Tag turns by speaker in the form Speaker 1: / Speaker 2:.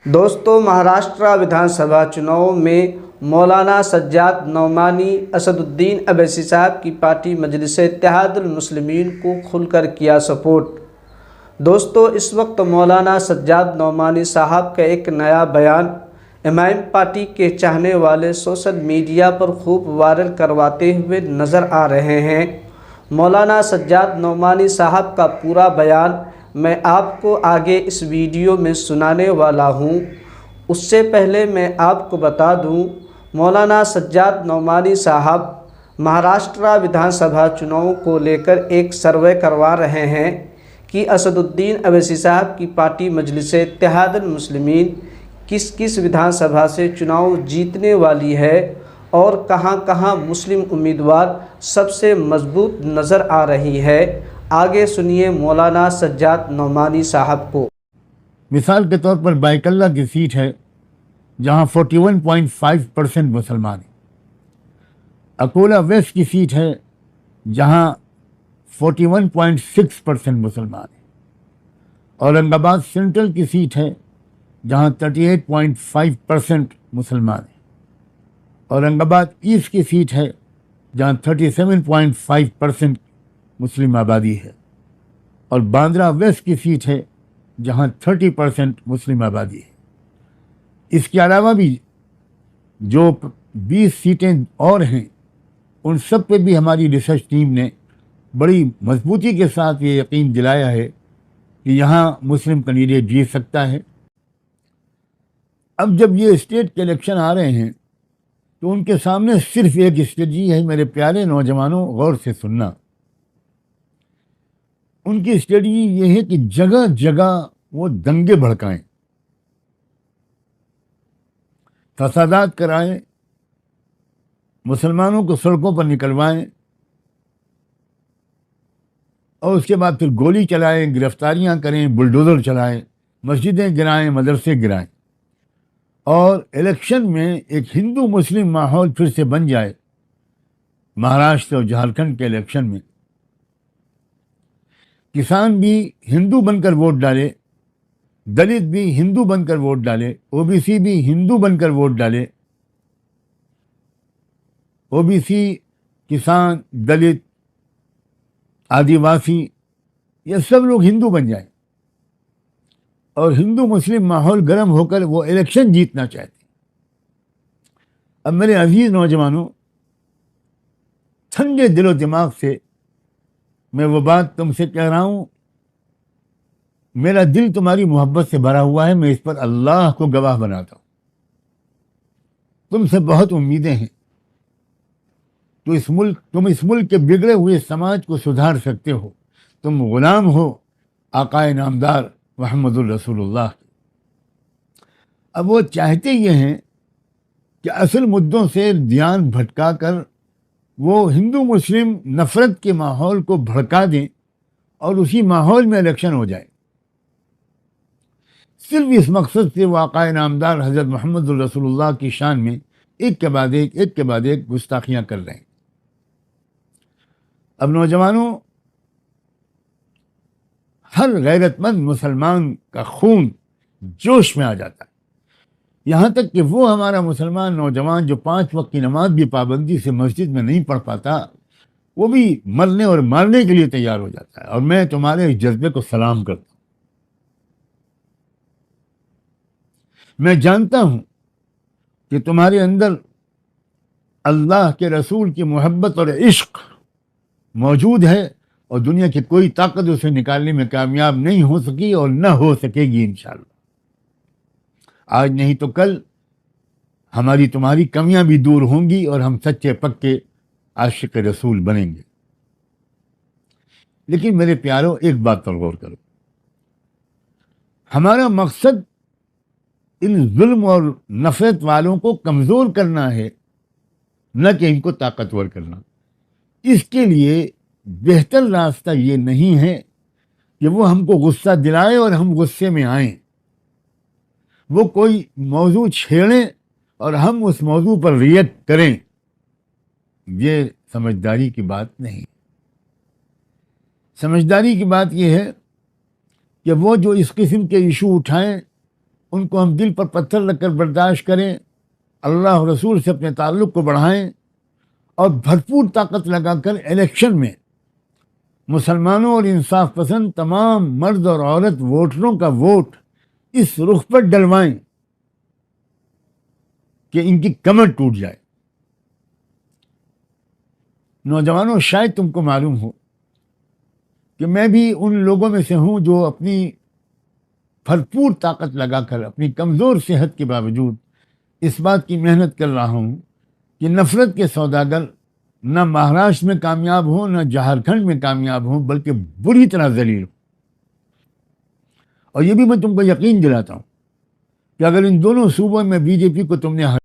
Speaker 1: दोस्तों, महाराष्ट्र विधानसभा चुनाव में मौलाना सज्जाद नौमानी असदुद्दीन अवैसी साहब की पार्टी मजलिस-ए-इत्तेहादुल मुस्लिमीन को खुलकर किया सपोर्ट। दोस्तों, इस वक्त मौलाना सज्जाद नौमानी साहब का एक नया बयान इमाम पार्टी के चाहने वाले सोशल मीडिया पर खूब वायरल करवाते हुए नज़र आ रहे हैं। मौलाना सज्जाद नौमानी साहब का पूरा बयान मैं आपको आगे इस वीडियो में सुनाने वाला हूँ। उससे पहले मैं आपको बता दूँ, मौलाना सज्जाद नौमानी साहब महाराष्ट्र विधानसभा चुनाव को लेकर एक सर्वे करवा रहे हैं कि असदुद्दीन अवैसी साहब की पार्टी मजलिस-ए-इत्तेहादुल मुस्लिमीन किस किस विधानसभा से चुनाव जीतने वाली है और कहां कहां मुस्लिम उम्मीदवार सबसे मजबूत नज़र आ रही है। आगे सुनिए मौलाना सज्जाद नौमानी साहब को।
Speaker 2: मिसाल के तौर पर बाइकल्ला की सीट है जहां 41.5% मुसलमान हैं। अकोला वेस्ट की सीट है जहां 41.6% मुसलमान हैं। औरंगाबाद सेंट्रल की सीट है जहां 38.5% मुसलमान हैं। औरंगाबाद ईस्ट की सीट है जहां 37.5% मुस्लिम आबादी है। और बांद्रा वेस्ट की सीट है जहां 30% मुस्लिम आबादी है। इसके अलावा भी जो 20 सीटें और हैं उन सब पे भी हमारी रिसर्च टीम ने बड़ी मजबूती के साथ ये यकीन दिलाया है कि यहाँ मुस्लिम कैंडिडेट जीत सकता है। अब जब ये स्टेट के इलेक्शन आ रहे हैं तो उनके सामने सिर्फ एक स्ट्रेटजी है। मेरे प्यारे नौजवानों, गौर से सुनना। उनकी स्ट्रेटजी ये है कि जगह जगह वो दंगे भड़काएं, फसादात कराएं, मुसलमानों को सड़कों पर निकलवाएं और उसके बाद फिर गोली चलाएं, गिरफ्तारियां करें, बुलडोजर चलाएं, मस्जिदें गिराएं, मदरसे गिराएं और इलेक्शन में एक हिंदू मुस्लिम माहौल फिर से बन जाए। महाराष्ट्र और झारखंड के इलेक्शन में किसान भी हिंदू बनकर वोट डाले, दलित भी हिंदू बनकर वोट डाले, ओबीसी भी हिंदू बनकर वोट डाले। ओबीसी, किसान, दलित, आदिवासी, ये सब लोग हिंदू बन जाए और हिंदू मुस्लिम माहौल गर्म होकर वो इलेक्शन जीतना चाहते। अब मेरे अजीज नौजवानों, ठंडे दिलो दिमाग से मैं वो बात तुमसे कह रहा हूं। मेरा दिल तुम्हारी मोहब्बत से भरा हुआ है। मैं इस पर अल्लाह को गवाह बनाता हूं। तुमसे बहुत उम्मीदें हैं। तुम इस मुल्क के बिगड़े हुए समाज को सुधार सकते हो। तुम गुलाम हो आकाए नामदार मुहम्मदुर रसूलुल्लाह। अब वो चाहते ये हैं कि असल मुद्दों से ध्यान भटका कर वो हिंदू मुस्लिम नफरत के माहौल को भड़का दें और उसी माहौल में इलेक्शन हो जाए। सिर्फ इस मकसद से वो आकाए नामदार हज़रत मुहम्मदुर रसूलुल्लाह की शान में एक के बाद एक गुस्ताखियाँ कर रहे हैं। अब नौजवानों, हर गैरतमंद मुसलमान का खून जोश में आ जाता है। यहाँ तक कि वो हमारा मुसलमान नौजवान जो 5 वक्त की नमाज भी पाबंदी से मस्जिद में नहीं पढ़ पाता, वो भी मरने और मारने के लिए तैयार हो जाता है। और मैं तुम्हारे इस जज्बे को सलाम करता हूँ। मैं जानता हूँ कि तुम्हारे अंदर अल्लाह के रसूल की मोहब्बत और इश्क मौजूद है और दुनिया की कोई ताकत उसे निकालने में कामयाब नहीं हो सकी और न हो सकेगी इंशाअल्लाह। आज नहीं तो कल हमारी तुम्हारी कमियां भी दूर होंगी और हम सच्चे पक्के आशिक रसूल बनेंगे। लेकिन मेरे प्यारों, एक बात पर गौर करो। हमारा मकसद इन जुल्म और नफरत वालों को कमज़ोर करना है, न कि इनको ताकतवर करना। इसके लिए बेहतर रास्ता ये नहीं है कि वो हमको गुस्सा दिलाए और हम गुस्से में आएं। वो कोई मौजू छेड़ें और हम उस मौजू पर रिएक्ट करें। ये समझदारी की बात नहीं। समझदारी की बात यह है कि वो जो इस किस्म के इशू उठाएं ان کو ہم دل پر پتھر رکھ کر برداشت کریں، اللہ اور رسول سے اپنے تعلق کو بڑھائیں اور بھرپور طاقت لگا کر الیکشن میں مسلمانوں اور انصاف پسند تمام مرد اور عورت ووٹروں کا ووٹ اس رخ پر ڈلوائیں کہ ان کی کمر ٹوٹ جائے۔ نوجوانوں، شاید تم کو معلوم ہو کہ میں بھی ان لوگوں میں سے ہوں جو اپنی بھرپور طاقت لگا کر اپنی کمزور صحت کے باوجود اس بات کی محنت کر رہا ہوں کہ نفرت کے سوداگر نہ مہاراشٹر میں کامیاب ہوں نہ جھارکھنڈ میں کامیاب ہوں، بلکہ بری طرح ذلیل ہوں۔ اور یہ بھی میں تم کو یقین دلاتا ہوں کہ اگر ان دونوں صوبوں میں بی جے پی کو تم نے